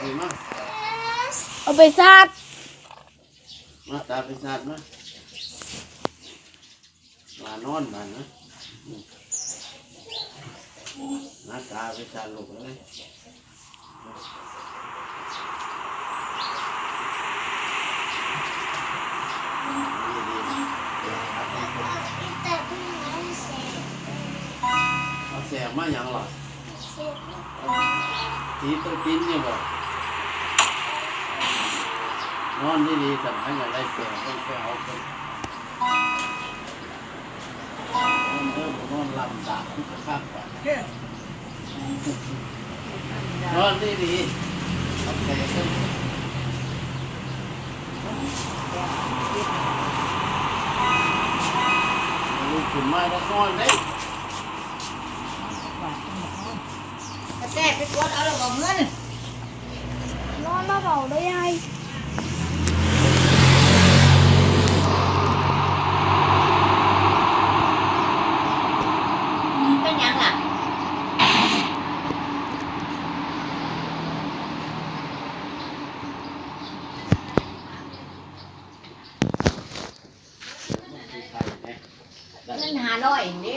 ไปมาเอาไปซาดมาตาไปซาดมามานอนมานะมาตาไปซาดลูกเลยเอาแสบมาอย่างหรอทีตัวกินเนี่ยบอกนอนดีๆสำคัญอย่างไรแสบต้องไปเอาไปนอนลำตาข้างไปนอนดีๆเอาแสบลูกขึ้นมาแล้วนอนเลยแจ๊ไปกดเอาแล้วก็เงินนอนมาเบาได้ยายเป็นยังล่ะเงิน500เองดิ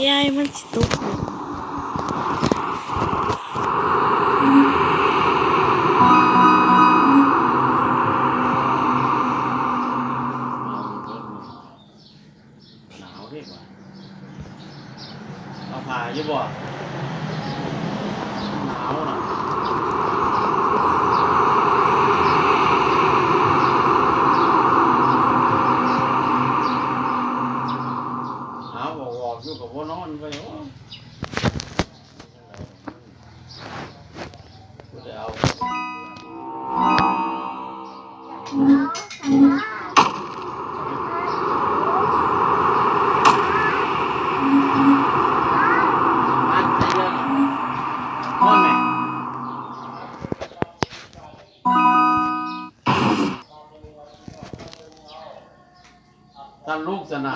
ยายมันสิตกหนาวดิบ่เอาผ้าอยู่บ่หนาวน่ะอยู่กับว่านอนไปโอ้กูจะเอาท่านลูกสนะ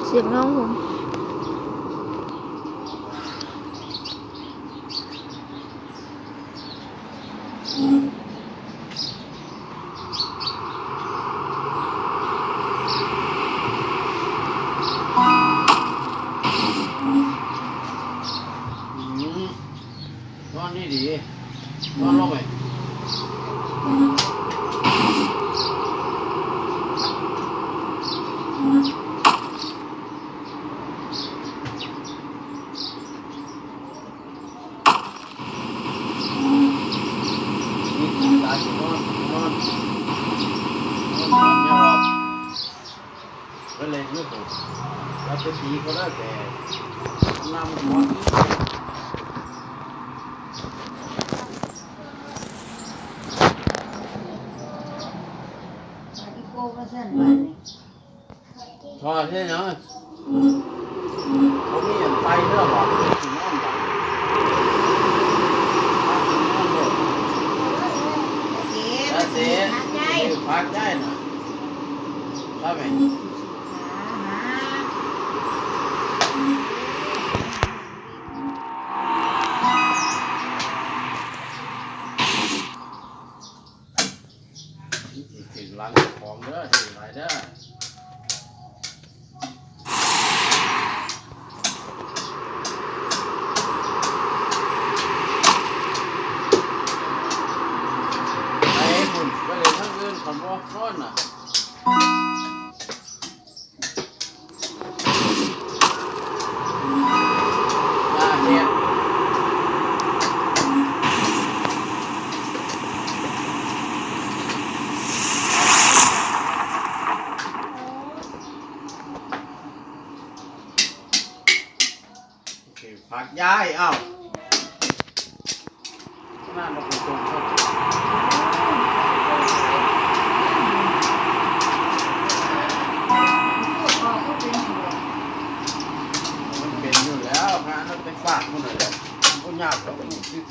เสียงน้องผมนอนนี่ดีนอนลงไปก็เลยนึกถึงเราจะตีก็ได้แต่นำหัวพอใช่ไหมผมมีอย่างไฟเรื่องหรอถึงนอนกันเสียพักได้นะ ได้ไหมถึงร้านของเด้อถึงไรเด้อไอ้บุญก็เลยทั้งอื่นขโมยร้อนน่ะเนี่ย ผักย้ายอ้าวน่ามาเป็นตรงเขามันเป็นอยู่แล้วงานมันเป็นฝากมันเลยมันก็ยากแล้วมันซื่อ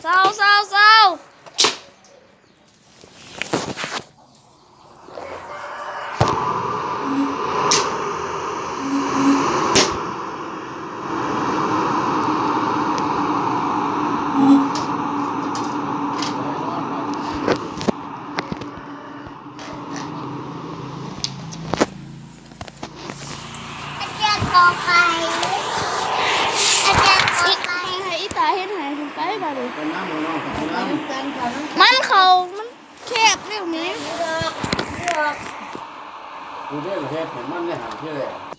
เศร้าเศร้าเศร้าอาจารย์กอไก่อาจารย์กอไก่ ให้อีตาเห็นหายถึงไปบ่ดิ เป็นน้ำมันน้องเป็นน้ำ กันค่ะน้อง มันแคบเรื่องนี้ เลือก กูได้ประเทศผมมันได้หาที่เลย